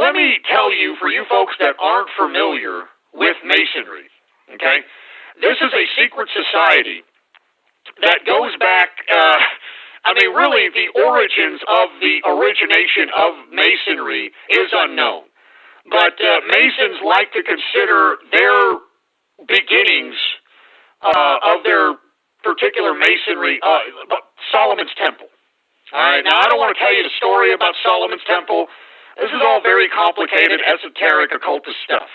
let me tell you, for you folks that aren't familiar with Masonry, okay, this is a secret society that goes back, really the origins of the origination of Masonry is unknown. But Masons like to consider their beginnings of their particular Masonry Solomon's Temple. All right, now I don't want to tell you the story about Solomon's Temple. This is all very complicated, esoteric, occultist stuff.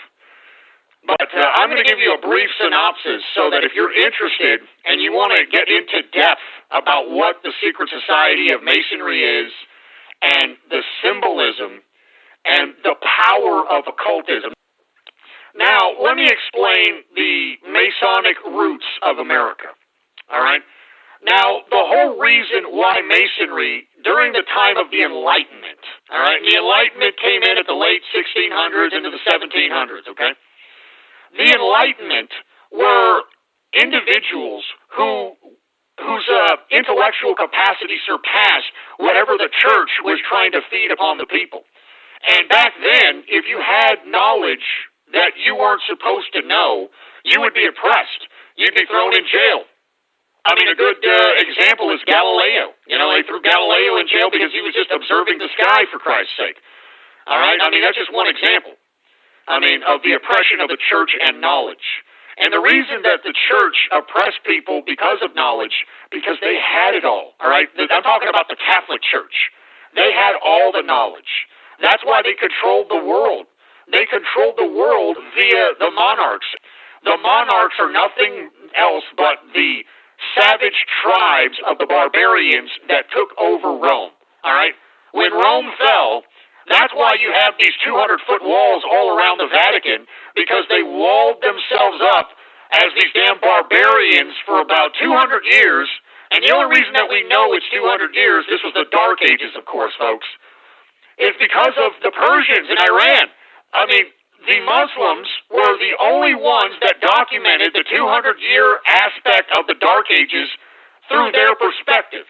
But I'm going to give you a brief synopsis so that if you're interested and you want to get into depth about what the secret society of Masonry is and the symbolism and the power of occultism. Now, let me explain the Masonic roots of America. All right? Now, the whole reason why Masonry, during the time of the Enlightenment, all right, and the Enlightenment came in at the late 1600s into the 1700s, okay? The Enlightenment were individuals whose intellectual capacity surpassed whatever the church was trying to feed upon the people. And back then, if you had knowledge that you weren't supposed to know, you would be oppressed. You'd be thrown in jail. I mean, a good example is Galileo. You know, they threw Galileo in jail because he was just observing the sky, for Christ's sake. All right? I mean, that's just one example. I mean, of the oppression of the church and knowledge. And the reason that the church oppressed people because of knowledge, because they had it all. All right? I'm talking about the Catholic Church. They had all the knowledge. That's why they controlled the world. They controlled the world via the monarchs. The monarchs are nothing else but the savage tribes of the barbarians that took over Rome. All right? When Rome fell, that's why you have these 200-foot walls all around the Vatican, because they walled themselves up as these damn barbarians for about 200 years. And the only reason that we know it's 200 years, this was the Dark Ages, of course, folks, is because of the Persians in Iran. I mean, the Muslims were the only ones that documented the 200-year aspect of the Dark Ages through their perspective.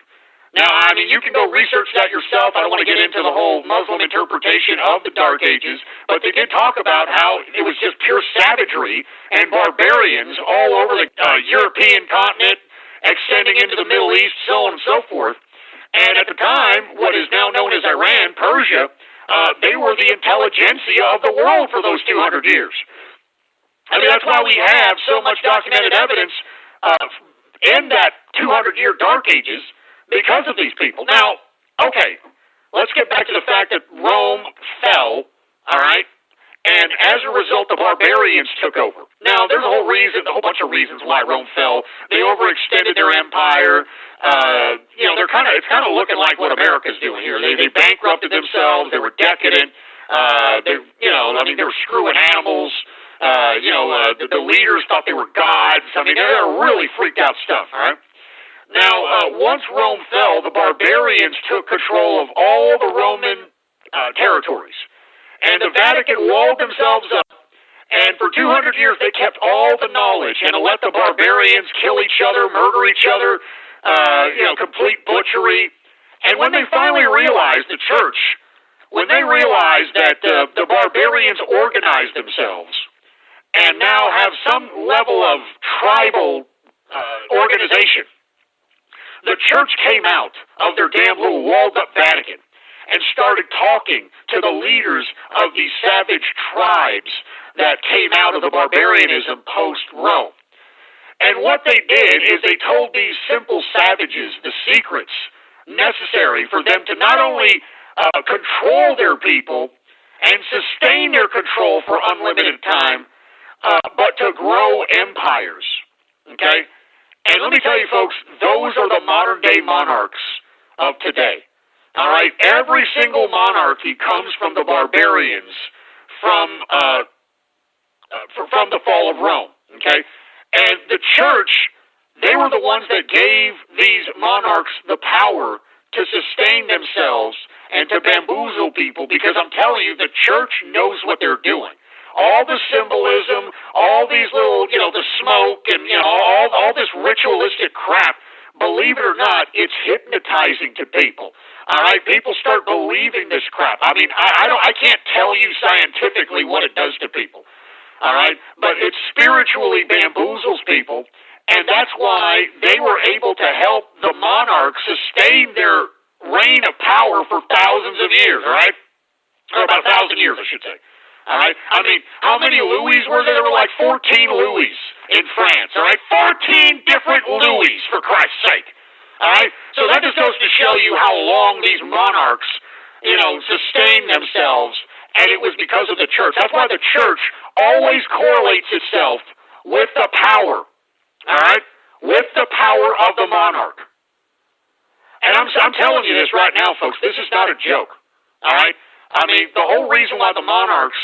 Now, I mean, you can go research that yourself. I don't want to get into the whole Muslim interpretation of the Dark Ages, but they did talk about how it was just pure savagery and barbarians all over the European continent, extending into the Middle East, so on and so forth. And at the time, what is now known as Iran, Persia, they were the intelligentsia of the world for those 200 years. I mean, that's why we have so much documented evidence in that 200-year Dark Ages because of these people. Now, okay, let's get back to the fact that Rome fell, all right? And as a result, the barbarians took over. Now, there's a whole bunch of reasons why Rome fell. They overextended their empire. It's kind of looking like what America's doing here. They bankrupted themselves. They were decadent. They were screwing animals. The leaders thought they were gods. I mean, they were really freaked out stuff, all right? Now, once Rome fell, the barbarians took control of all the Roman territories. And the Vatican walled themselves up, and for 200 years they kept all the knowledge and let the barbarians kill each other, murder each other, complete butchery. And when they finally realized, the church, when they realized that the barbarians organized themselves and now have some level of tribal organization, the church came out of their damn little walled-up Vatican and started talking to the leaders of these savage tribes that came out of the barbarianism post-Rome. And what they did is they told these simple savages the secrets necessary for them to not only control their people and sustain their control for unlimited time, but to grow empires. Okay? And let me tell you, folks, those are the modern-day monarchs of today. All right, every single monarchy comes from the barbarians, from the fall of Rome. Okay, and the church, they were the ones that gave these monarchs the power to sustain themselves and to bamboozle people. Because I'm telling you, the church knows what they're doing. All the symbolism, all these little, the smoke, and all this ritualistic crap. Believe it or not, it's hypnotizing to people. All right, people start believing this crap. crap. I mean, I can't tell you scientifically what it does to people. All right, but it spiritually bamboozles people, and that's why they were able to help the monarchs sustain their reign of power for thousands of years. All right, or about 1,000 years, I should say. All right, I mean, how many Louis were there? There were like 14 Louis in France. All right, 14 different Louis, for Christ's sake. All right, so that just goes to show you how long these monarchs, sustained themselves. And it was because of the church. That's why the church always correlates itself with the power, all right? With the power of the monarch. And I'm telling you this right now, folks. This is not a joke, all right? I mean, the whole reason why the monarchs,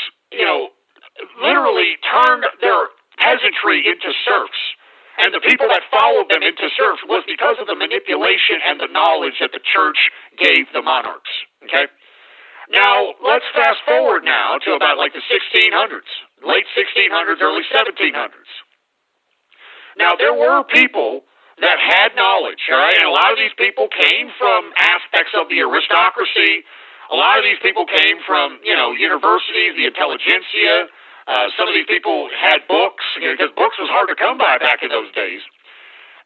literally turned their peasantry into serfs and the people that followed them into serfs was because of the manipulation and the knowledge that the church gave the monarchs, okay? Now, let's fast forward now to about like the 1600s, late 1600s, early 1700s. Now, there were people that had knowledge, all right? And a lot of these people came from aspects of the aristocracy. A lot of these people came from, universities, the intelligentsia. Some of these people had books, because books was hard to come by back in those days.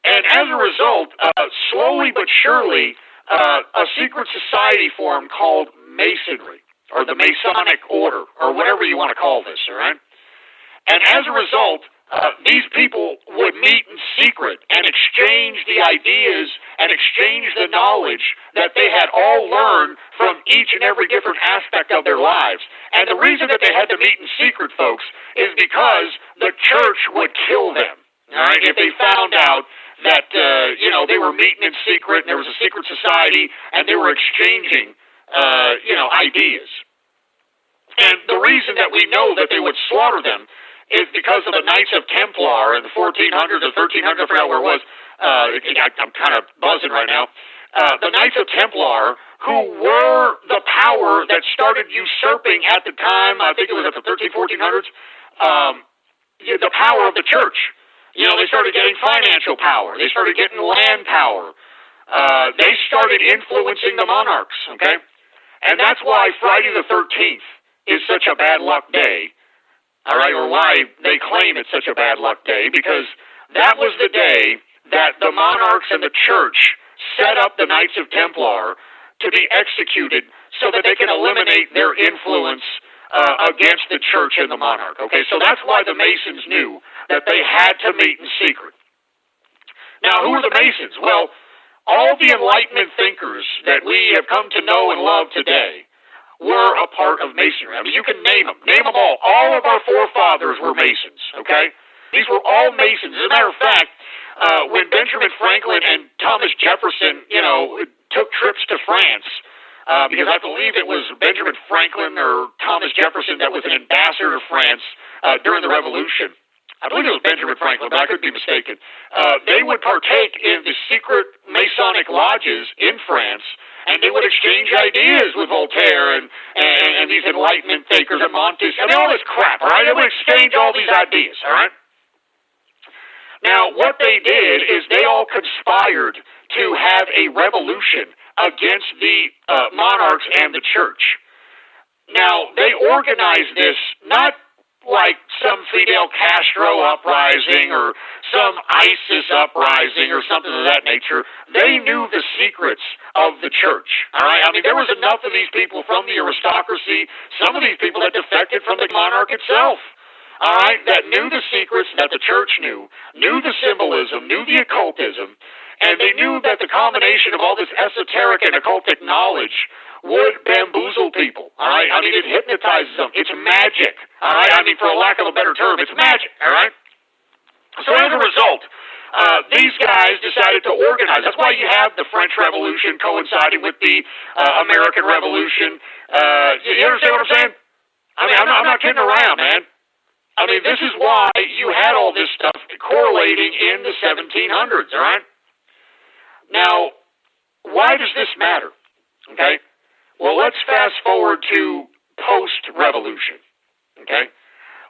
And as a result, slowly but surely, a secret society formed called Masonry, or the Masonic order, or whatever you want to call this, all right? And as a result, these people would meet in secret and exchange the ideas and exchange the knowledge that they had all learned from each and every different aspect of their lives. And the reason that they had to meet in secret, folks, is because the church would kill them, all right, if they found out that, they were meeting in secret and there was a secret society and they were exchanging ideas. And the reason that we know that they would slaughter them is because of the Knights of Templar in the 1400s or 1300s, I forgot where it was. I'm kind of buzzing right now. The Knights of Templar, who were the power that started usurping at the time, I think it was at the 1400s, the power of the church. They started getting financial power. They started getting land power. They started influencing the monarchs, okay? And that's why Friday the 13th is such a bad luck day, all right, or why they claim it's such a bad luck day, because that was the day that the monarchs and the church set up the Knights of Templar to be executed so that they can eliminate their influence against the church and the monarch, okay? So that's why the Masons knew that they had to meet in secret. Now, who are the Masons? Well, all the Enlightenment thinkers that we have come to know and love today were a part of Masonry. I mean, you can name them. Name them all. All of our forefathers were Masons, okay? These were all Masons. As a matter of fact, when Benjamin Franklin and Thomas Jefferson, took trips to France, because I believe it was Benjamin Franklin or Thomas Jefferson that was an ambassador to France during the Revolution. I believe it was Benjamin Franklin, but I could be mistaken. They would partake in the secret Masonic lodges in France, and they would exchange ideas with Voltaire and these Enlightenment thinkers and Montesquieu, and all this crap, all right? They would exchange all these ideas, all right? Now, what they did is they all conspired to have a revolution against the monarchs and the church. Now, they organized this not like some Fidel Castro uprising or some ISIS uprising or something of that nature. They knew the secrets of the church, all right? I mean, there was enough of these people from the aristocracy, some of these people that defected from the monarch itself, all right, that knew the secrets that the church knew the symbolism, knew the occultism, and they knew that the combination of all this esoteric and occultic knowledge would bamboozle people, all right? I mean, it hypnotizes them. It's magic, all right? I mean, for a lack of a better term, it's magic, all right? So as a result, these guys decided to organize. That's why you have the French Revolution coinciding with the American Revolution. You understand what I'm saying? I mean, I'm not kidding around, man. I mean, this is why you had all this stuff correlating in the 1700s, all right? Now, why does this matter, okay? Well, let's fast forward to post-revolution, okay?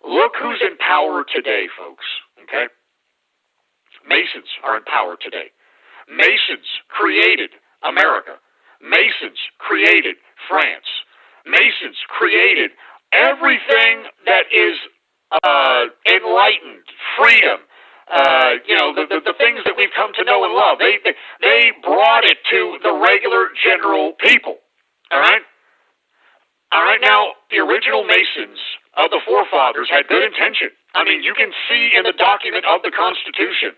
Look who's in power today, folks, okay? Masons are in power today. Masons created America. Masons created France. Masons created everything that is enlightened, freedom, the things that we've come to know and love. They brought it to the regular general people. All right? All right, now, the original Masons of the forefathers had good intention. I mean, you can see in the document of the Constitution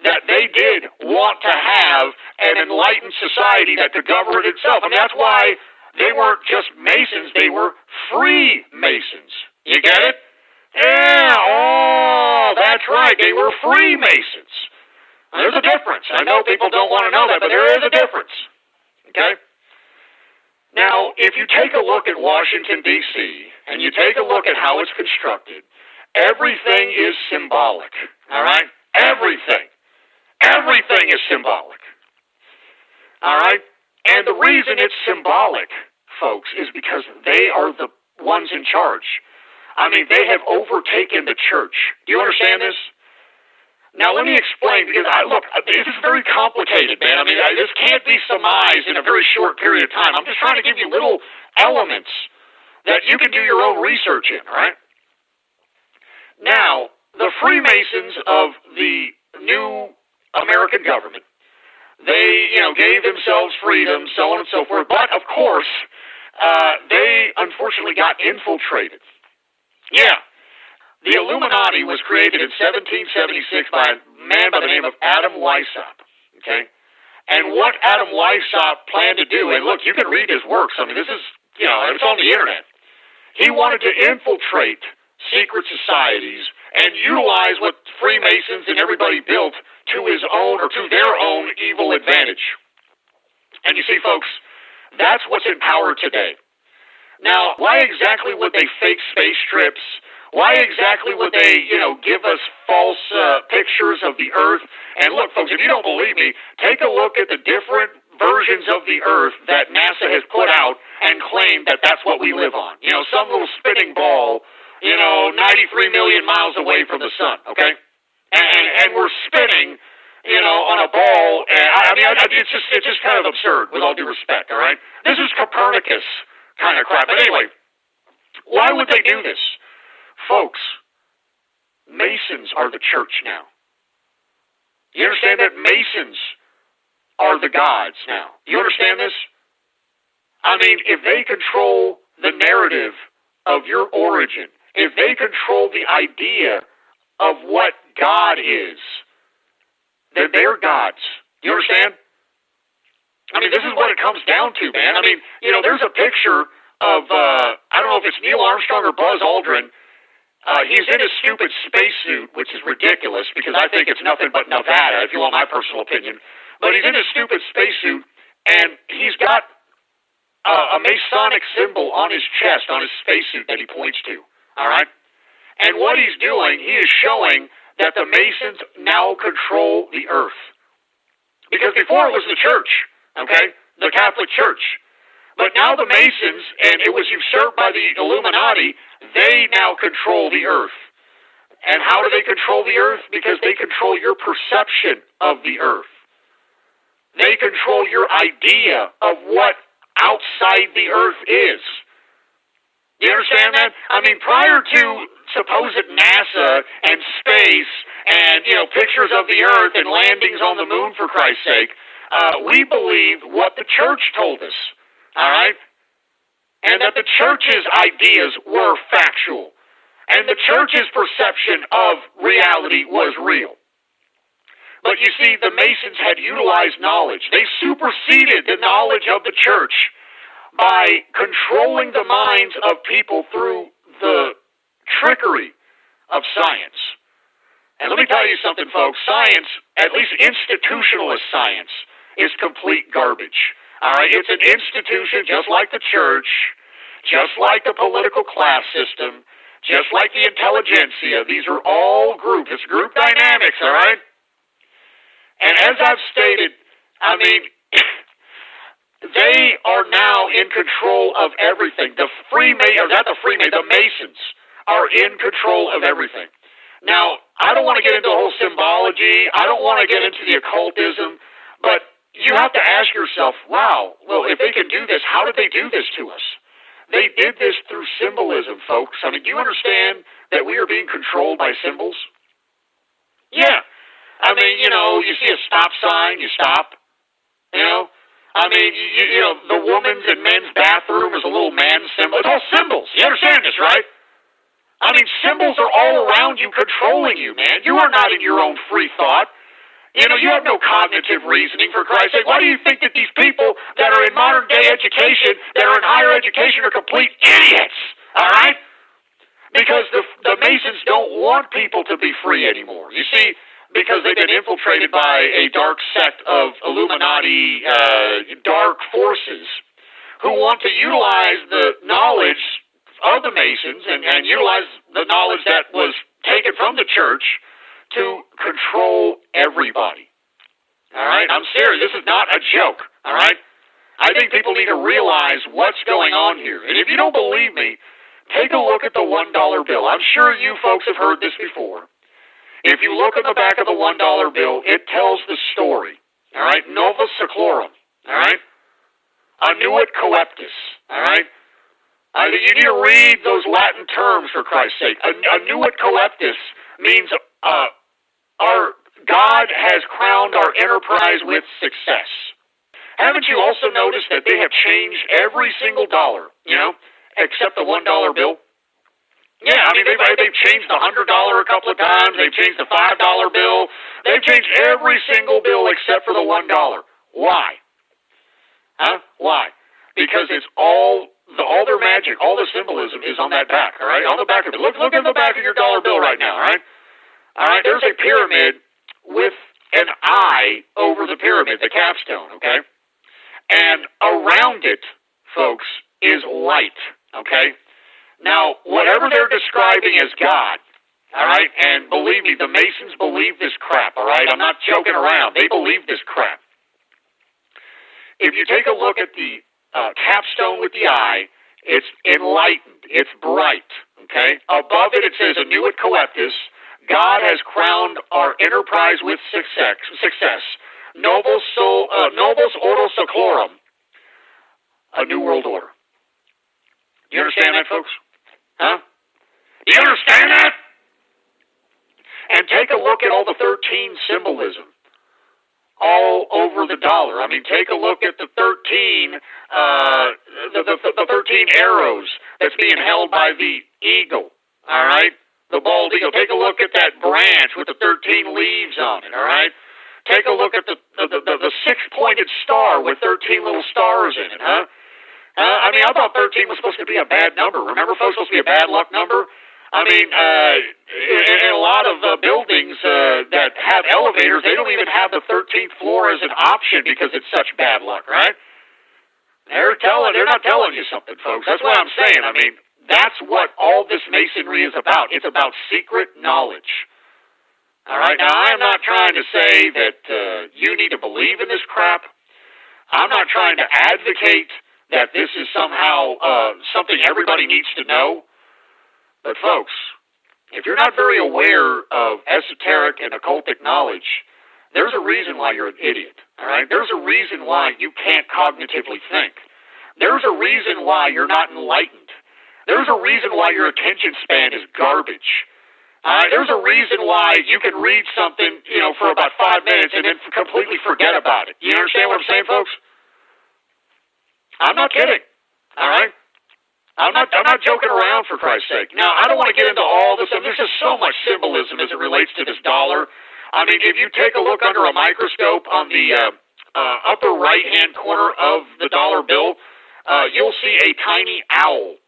that they did want to have an enlightened society that could govern itself. I mean, that's why they weren't just Masons, they were Freemasons. You get it? Yeah, oh, that's right, they were Freemasons. There's a difference. I know people don't want to know that, but there is a difference. Okay? Now, if you take a look at Washington, D.C., and you take a look at how it's constructed, everything is symbolic, all right? Everything. Everything is symbolic, all right? And the reason it's symbolic, folks, is because they are the ones in charge. I mean, they have overtaken the church. Do you understand this? Now, let me explain, because, look, this is very complicated, man. I mean, this can't be surmised in a very short period of time. I'm just trying to give you little elements that you can do your own research in, all right? Now, the Freemasons of the new American government, they, gave themselves freedom, so on and so forth. But, of course, they unfortunately got infiltrated. Yeah. The Illuminati was created in 1776 by a man by the name of Adam Weishaupt, okay? And what Adam Weishaupt planned to do, and look, you can read his works. I mean, this is, it's on the internet. He wanted to infiltrate secret societies and utilize what Freemasons and everybody built to his own or to their own evil advantage. And you see, folks, that's what's in power today. Now, why exactly would they fake space trips? Why exactly would they, give us false pictures of the Earth? And look, folks, if you don't believe me, take a look at the different versions of the Earth that NASA has put out and claimed that that's what we live on. Some little spinning ball, 93 million miles away from the sun, okay? And we're spinning, on a ball. And it's just kind of absurd, with all due respect, all right? This is Copernicus kind of crap. But anyway, why would they do this? Folks, Masons are the church now. You understand that? Masons are the gods now. You understand this? I mean, if they control the narrative of your origin, if they control the idea of what God is, then they're gods. You understand? I mean, this is what it comes down to, man. I mean, there's a picture of, I don't know if it's Neil Armstrong or Buzz Aldrin. He's in a stupid spacesuit, which is ridiculous because I think it's nothing but Nevada, if you want my personal opinion. But he's in a stupid spacesuit, and he's got a Masonic symbol on his chest, on his spacesuit that he points to, all right? And what he's doing, he is showing that the Masons now control the Earth. Because before it was the church, okay, the Catholic Church. But now the Masons, and it was usurped by the Illuminati, they now control the Earth. And how do they control the Earth? Because they control your perception of the Earth. They control your idea of what outside the Earth is. You understand that? I mean, prior to supposed NASA and space and, pictures of the Earth and landings on the moon, for Christ's sake, we believed what the church told us. All right? And that the church's ideas were factual. And the church's perception of reality was real. But you see, the Masons had utilized knowledge. They superseded the knowledge of the church by controlling the minds of people through the trickery of science. And let me tell you something, folks. Science, at least institutionalist science, is complete garbage. All right, it's an institution just like the church, just like the political class system, just like the intelligentsia. These are all groups. It's group dynamics, all right? And as I've stated, I mean, they are now in control of everything. The Masons are in control of everything. Now, I don't want to get into the whole symbology. I don't want to get into the occultism, but you have to ask yourself, wow, well, if they can do this, how did they do this to us? They did this through symbolism, folks. I mean, do you understand that we are being controlled by symbols? Yeah. I mean, you see a stop sign, you stop. I mean, the woman's and men's bathroom is a little man symbol. It's all symbols. You understand this, right? I mean, symbols are all around you, controlling you, man. You are not in your own free thought. You have no cognitive reasoning, for Christ's sake. Why do you think that these people that are in modern-day education, that are in higher education, are complete idiots, all right? Because the Masons don't want people to be free anymore. You see, because they've been infiltrated by a dark sect of Illuminati dark forces who want to utilize the knowledge of the Masons and utilize the knowledge that was taken from the church to control everybody. All right? I'm serious. This is not a joke. All right? I think people need to realize what's going on here. And if you don't believe me, take a look at the $1 bill. I'm sure you folks have heard this before. If you look on the back of the $1 bill, it tells the story. All right? Novus Seclorum. All right? Annuit coeptis. All right? You need to read those Latin terms, for Christ's sake. Annuit coeptis means our God has crowned our enterprise with success. Haven't you also noticed that they have changed every single dollar, except the $1 bill? Yeah, I mean, they've changed the $100 a couple of times. They've changed the $5 bill. They've changed every single bill except for the $1. Why? Huh? Why? Because it's all their magic, all the symbolism is on that back, all right? On the back of it. Look in the back of your dollar bill right now, all right? All right, there's a pyramid with an eye over the pyramid, the capstone, okay? And around it, folks, is light, okay? Now, whatever they're describing as God, all right, and believe me, the Masons believe this crap, all right? I'm not joking around. They believe this crap. If you take a look at the capstone with the eye, it's enlightened. It's bright, okay? Above it, it says, Annuit coeptis. God has crowned our enterprise with success. Novus Ordo Seclorum. A new world order. Do you understand that, folks? Huh? Do you understand that? And take a look at all the 13 symbolism all over the dollar. I mean, take a look at the 13 arrows that's being held by the eagle. All right, the bald eagle. Take a look at that branch with the 13 leaves on it. All right. Take a look at the 6-pointed star with 13 little stars in it. Huh? I mean, I thought 13 was supposed to be a bad number. Remember, folks, supposed to be a bad luck number? I mean, in a lot of buildings that have elevators, they don't even have the 13th floor as an option because it's such bad luck, right? They're not telling you something, folks. That's what I'm saying. I mean, that's what all this masonry is about. It's about secret knowledge. All right? Now, I'm not trying to say that you need to believe in this crap. I'm not trying to advocate that this is somehow something everybody needs to know. But folks, if you're not very aware of esoteric and occultic knowledge, there's a reason why you're an idiot, all right? There's a reason why you can't cognitively think. There's a reason why you're not enlightened. There's a reason why your attention span is garbage. There's a reason why you can read something, for about 5 minutes and then completely forget about it. You understand what I'm saying, folks? I'm not kidding, all right? I'm not joking around, for Christ's sake. Now, I don't want to get into all this. There's just so much symbolism as it relates to this dollar. I mean, if you take a look under a microscope on the upper right-hand corner of the dollar bill, you'll see a tiny owl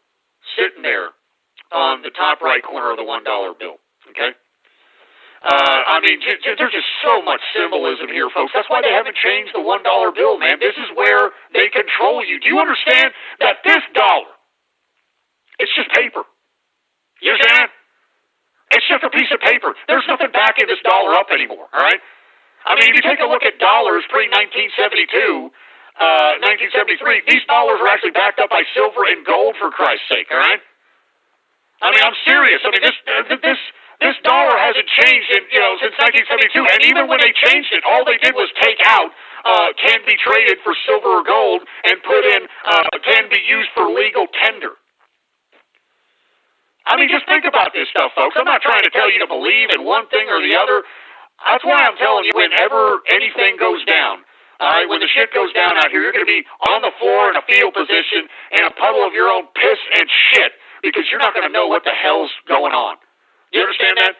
sitting there on the top right corner of the $1 bill, okay? I mean, there's just so much symbolism here, folks. That's why they haven't changed the $1 bill, man. This is where they control you. Do you understand that this dollar, it's just paper? You understand? It's just a piece of paper. There's nothing backing this dollar up anymore, all right? I mean, if you take a look at dollars pre-1972, 1973, these dollars were actually backed up by silver and gold, for Christ's sake, all right? I mean, I'm serious. I mean, this dollar hasn't changed since 1972, and even when they changed it, all they did was take out can be traded for silver or gold and put in can be used for legal tender. I mean, just think about this stuff, folks. I'm not trying to tell you to believe in one thing or the other. That's why I'm telling you, whenever anything goes down, all right, when the shit goes down out here, you're going to be on the floor in a fetal position in a puddle of your own piss and shit because you're not going to know what the hell's going on. You understand that?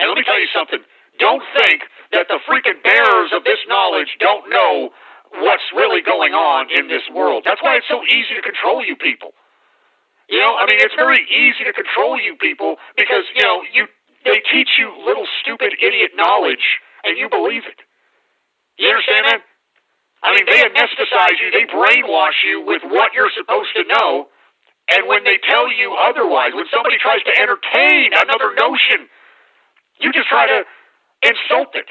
And let me tell you something. Don't think that the freaking bearers of this knowledge don't know what's really going on in this world. That's why it's so easy to control you people. You know, I mean, it's very easy to control you people because, you know, they teach you little stupid idiot knowledge and you believe it. You understand that? I mean, they anesthetize you, they brainwash you with what you're supposed to know, and when they tell you otherwise, when somebody tries to entertain another notion, you just try to insult it.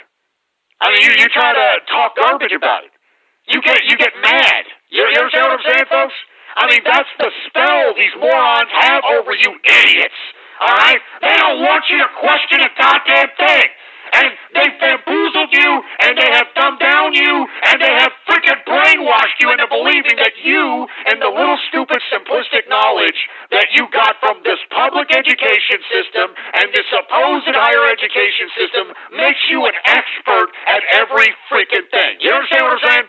I mean, you try to talk garbage about it. You get mad. You understand what I'm saying, folks? I mean, that's the spell these morons have over you idiots, all right? They don't want you to question a goddamn thing. And they've bamboozled you, and they have dumbed down you, and they have freaking brainwashed you into believing that you and the little stupid simplistic knowledge that you got from this public education system and this supposed higher education system makes you an expert at every freaking thing. You understand what I'm saying?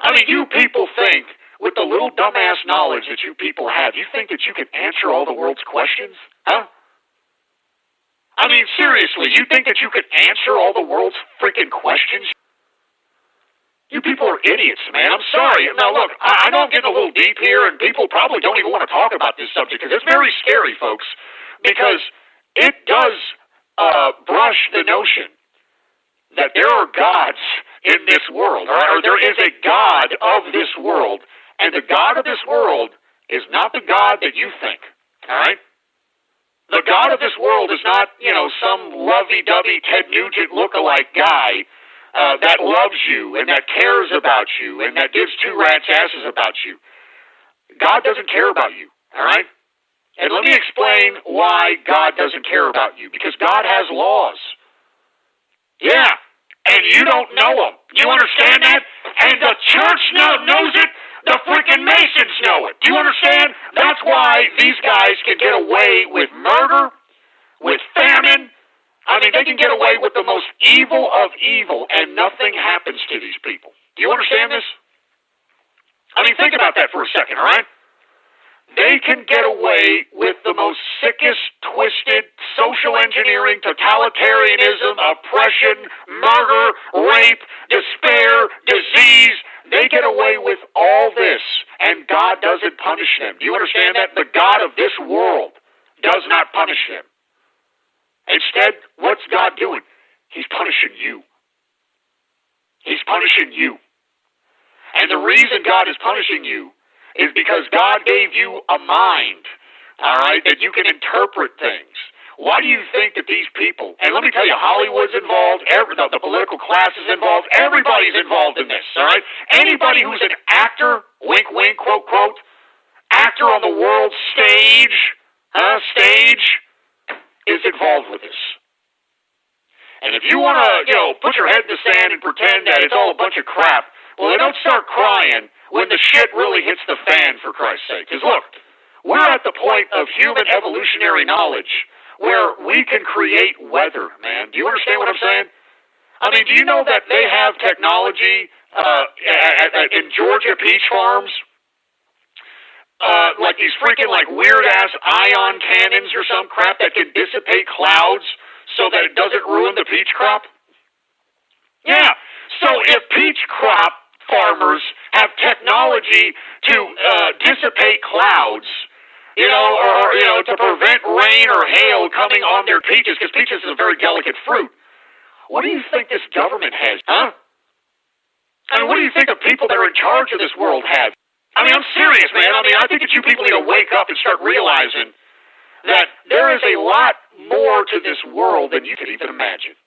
I mean, you people think, with the little dumbass knowledge that you people have, you think that you can answer all the world's questions? Huh? I mean, seriously, you think that you could answer all the world's freaking questions? You people are idiots, man. I'm sorry. Now, look, I know I'm getting a little deep here, and people probably don't even want to talk about this subject, because it's very scary, folks, because it does brush the notion that there are gods in this world, or there is a God of this world, and the God of this world is not the God that you think, all right? The God of this world is not, you know, some lovey-dovey Ted Nugent look-alike guy that loves you and that cares about you and that gives two rats' asses about you. God doesn't care about you, all right? And let me explain why God doesn't care about you. Because God has laws. Yeah, and you don't know them. You understand that? And the church knows it. The freaking Masons know it. Do you understand? That's why these guys can get away with murder, with famine. I mean, they can get away with the most evil of evil, and nothing happens to these people. Do you understand this? I mean, think about that for a second, all right? They can get away with the most sickest, twisted, social engineering, totalitarianism, oppression, murder, rape, despair, disease. They get away with all this, and God doesn't punish them. Do you understand that? The God of this world does not punish them. Instead, what's God doing? He's punishing you. He's punishing you. And the reason God is punishing you is because God gave you a mind, all right, that you can interpret things. Why do you think that these people, and let me tell you, Hollywood's involved, the political class is involved, everybody's involved in this, all right? Anybody who's an actor, wink, wink, quote, quote, actor on the world stage, is involved with this. And if you want to, put your head in the sand and pretend that it's all a bunch of crap, well, then don't start crying when the shit really hits the fan, for Christ's sake. Because look, we're at the point of human evolutionary knowledge where we can create weather, man. Do you understand what I'm saying? I mean, do you know that they have technology in Georgia peach farms? Like these freaking weird-ass ion cannons or some crap that can dissipate clouds so that it doesn't ruin the peach crop? Yeah. So if peach crop farmers have technology to dissipate clouds, or to prevent rain or hail coming on their peaches, because peaches is a very delicate fruit, what do you think this government has, huh? I mean, what do you think the people that are in charge of this world have? I mean, I'm serious, man. I mean, I think that you people need to wake up and start realizing that there is a lot more to this world than you could even imagine.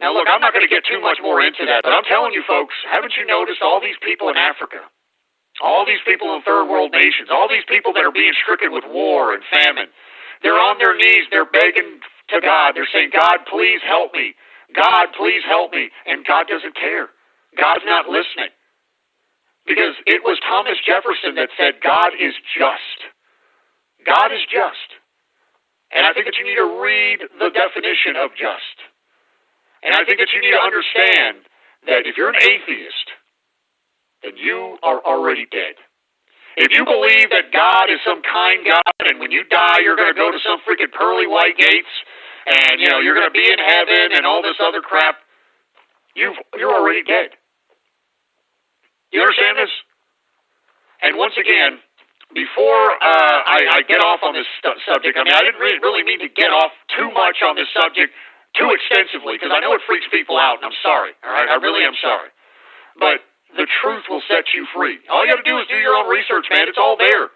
Now, look, I'm not going to get too much more into that, but I'm telling you, folks, haven't you noticed all these people in Africa, all these people in third world nations, all these people that are being stricken with war and famine? They're on their knees, they're begging to God, they're saying, God, please help me. God, please help me. And God doesn't care. God's not listening. Because it was Thomas Jefferson that said, God is just. God is just. And I think that you need to read the definition of just. And I think that you need to understand that if you're an atheist, then you are already dead. If you believe that God is some kind God, and when you die, you're going to go to some freaking pearly white gates, and, you're going to be in heaven and all this other crap, you're already dead. You understand this? And once again, before I get off on this subject, I didn't really mean to get off too much on this subject too extensively, because I know it freaks people out, and I'm sorry, all right? I really am sorry. But the truth will set you free. All you got to do is do your own research, man. It's all there.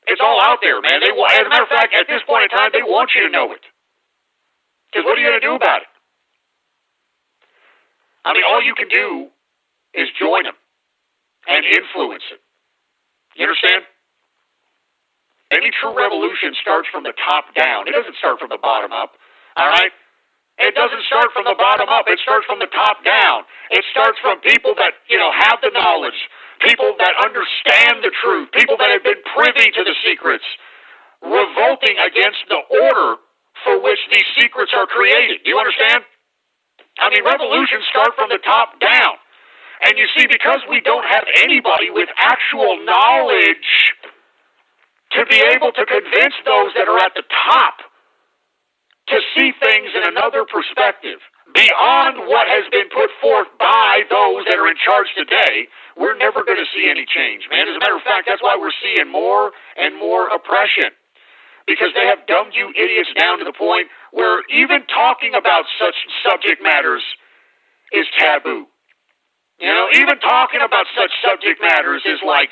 It's all out there, man. As a matter of fact, at this point in time, they want you to know it. Because what are you going to do about it? All you can do is join them and influence it. You understand? Any true revolution starts from the top down. It doesn't start from the bottom up. All right? It doesn't start from the bottom up. It starts from the top down. It starts from people that, have the knowledge, people that understand the truth, people that have been privy to the secrets, revolting against the order for which these secrets are created. Do you understand? Revolutions start from the top down. And you see, because we don't have anybody with actual knowledge to be able to convince those that are at the top to see things in another perspective, beyond what has been put forth by those that are in charge today, we're never going to see any change, man. As a matter of fact, that's why we're seeing more and more oppression. Because they have dumbed you idiots down to the point where even talking about such subject matters is taboo. Even talking about such subject matters is like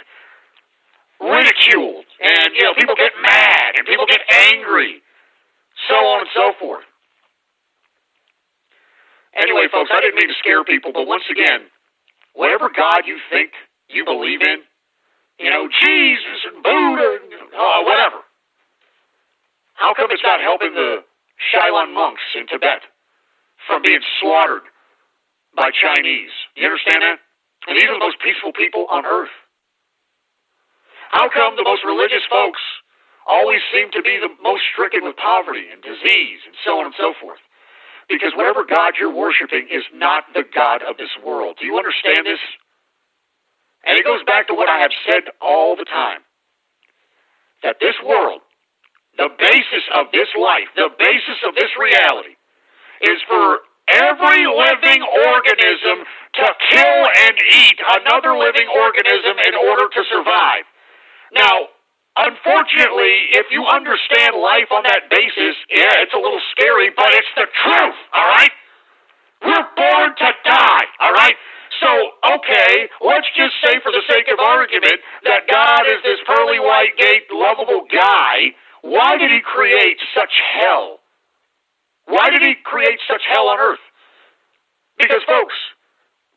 ridiculed. And, people get mad and people get angry. So on and so forth. Anyway, folks, I didn't mean to scare people, but once again, whatever God you think you believe in, Jesus and Buddha, whatever, how come it's not helping the Shaolin monks in Tibet from being slaughtered by Chinese? You understand that? And these are the most peaceful people on earth. How come the most religious folks always seem to be the most stricken with poverty and disease and so on and so forth? Because whatever God you're worshiping is not the God of this world. Do you understand this? And it goes back to what I have said all the time. That this world, the basis of this life, the basis of this reality, is for every living organism to kill and eat another living organism in order to survive. Now, unfortunately, if you understand life on that basis, it's a little scary, but it's the truth, all right? We're born to die, all right? So, okay, let's just say for the sake of argument that God is this pearly white gate, lovable guy. Why did he create such hell? Why did he create such hell on earth? Because, folks,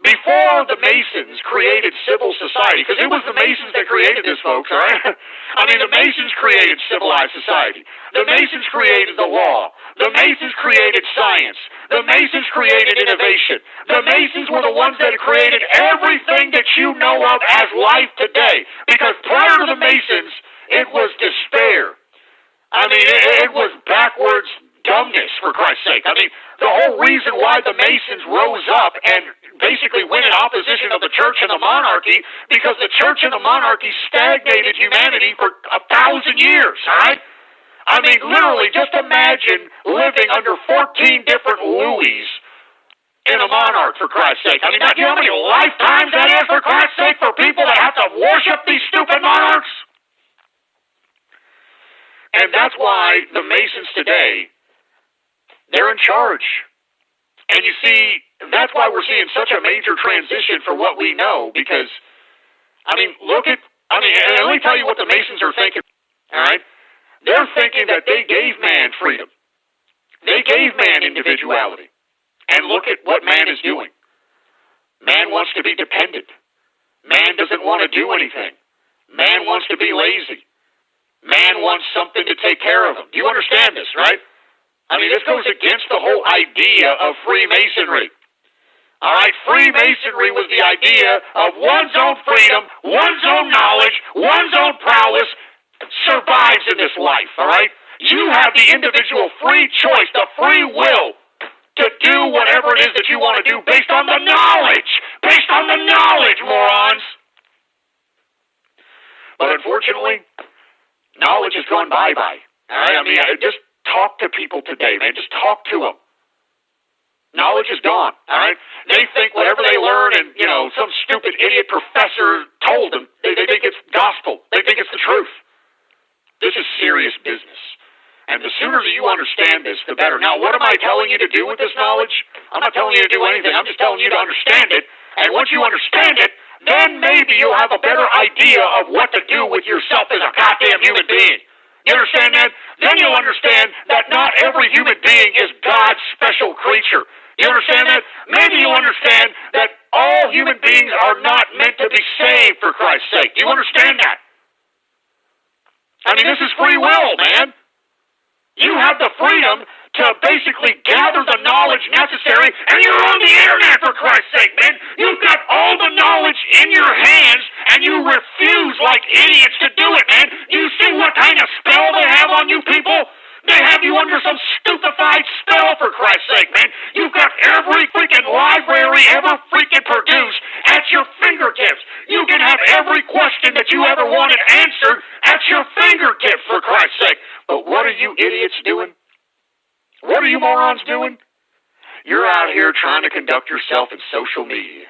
before the Masons created civil society, because it was the Masons that created this, folks, all right? The Masons created civilized society. The Masons created the law. The Masons created science. The Masons created innovation. The Masons were the ones that created everything that you know of as life today. Because prior to the Masons, it was despair. It was backwards dumbness, for Christ's sake. The whole reason why the Masons rose up and basically went in opposition of the church and the monarchy, because the church and the monarchy stagnated humanity for 1,000 years, all right? Literally, just imagine living under 14 different Louis in a monarch, for Christ's sake. Do you know how many lifetimes that is, for Christ's sake, for people that have to worship these stupid monarchs? And that's why the Masons today, they're in charge. And you see, that's why we're seeing such a major transition for what we know, because, let me tell you what the Masons are thinking, all right? They're thinking that they gave man freedom. They gave man individuality. And look at what man is doing. Man wants to be dependent. Man doesn't want to do anything. Man wants to be lazy. Man wants something to take care of him. Do you understand this, right? This goes against the whole idea of Freemasonry. All right, Freemasonry was the idea of one's own freedom, one's own knowledge, one's own prowess survives in life, all right? You have the individual free choice, the free will to do whatever it is that you want to do based on the knowledge. Based on the knowledge, morons. But unfortunately, knowledge has gone bye-bye. All right? I mean, just talk to people today, man. Just talk to them. Knowledge is gone, all right? They think whatever they learn and, some stupid idiot professor told them, they think it's gospel. They think it's the truth. This is serious business. And the sooner that you understand this, the better. Now, what am I telling you to do with this knowledge? I'm not telling you to do anything. I'm just telling you to understand it. And once you understand it, then maybe you'll have a better idea of what to do with yourself as a goddamn human being. You understand that? Then you'll understand that not every human being is God's special creature. You understand that? Maybe you understand that all human beings are not meant to be saved for Christ's sake. Do you understand that? I mean, this is free will, man. You have the freedom to basically gather the knowledge necessary, and you're on the internet, for Christ's sake, man. You've got all the knowledge in your hands, and you refuse like idiots to do it, man. You see what kind of spell they have on you people? They have you under some stupefied spell, for Christ's sake, man. You've got every freaking library ever freaking produced at your fingertips. You can have every question that you ever wanted answered at your fingertips, for Christ's sake. But what are you idiots doing? What are you morons doing? You're out here trying to conduct yourself in social media.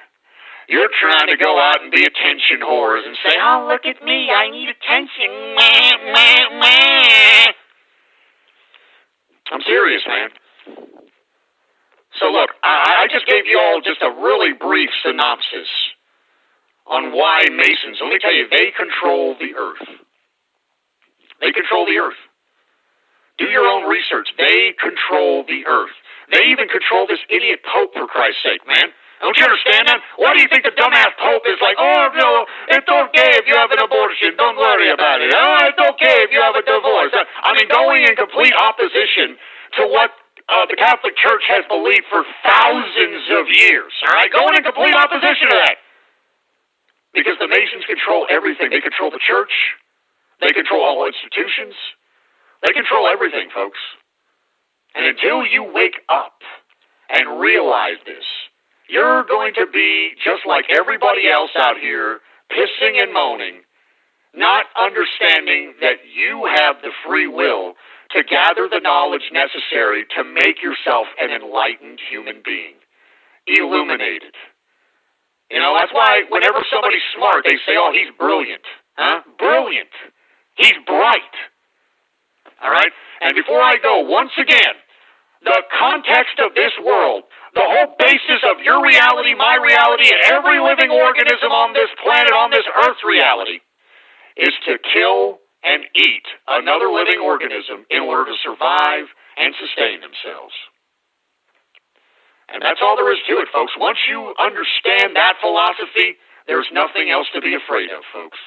You're trying to go out and be attention whores and say, oh, look at me, I need attention. I'm serious, man. So look, I just gave you all just a really brief synopsis on why Masons, let me tell you, they control the earth. They control the earth. Do your own research. They control the earth. They even control this idiot Pope, for Christ's sake, man. Don't you understand that? Why do you think the dumbass Pope is like, oh, no, it's okay if you have an abortion. Don't worry about it. Oh, it's okay if you have a divorce. I mean, going in complete opposition to what the Catholic Church has believed for thousands of years, all right? Going in complete opposition to that. Because the Masons control everything. They control the church. They control all institutions. They control everything, folks. And until you wake up and realize this, you're going to be just like everybody else out here, pissing and moaning, not understanding that you have the free will to gather the knowledge necessary to make yourself an enlightened human being, illuminated. That's why whenever somebody's smart, they say, oh, he's brilliant. Huh? Brilliant. He's bright. All right? And before I go, once again, the context of this world, the whole basis of your reality, my reality, and every living organism on this planet, on this earth reality, is to kill and eat another living organism in order to survive and sustain themselves. And that's all there is to it, folks. Once you understand that philosophy, there's nothing else to be afraid of, folks.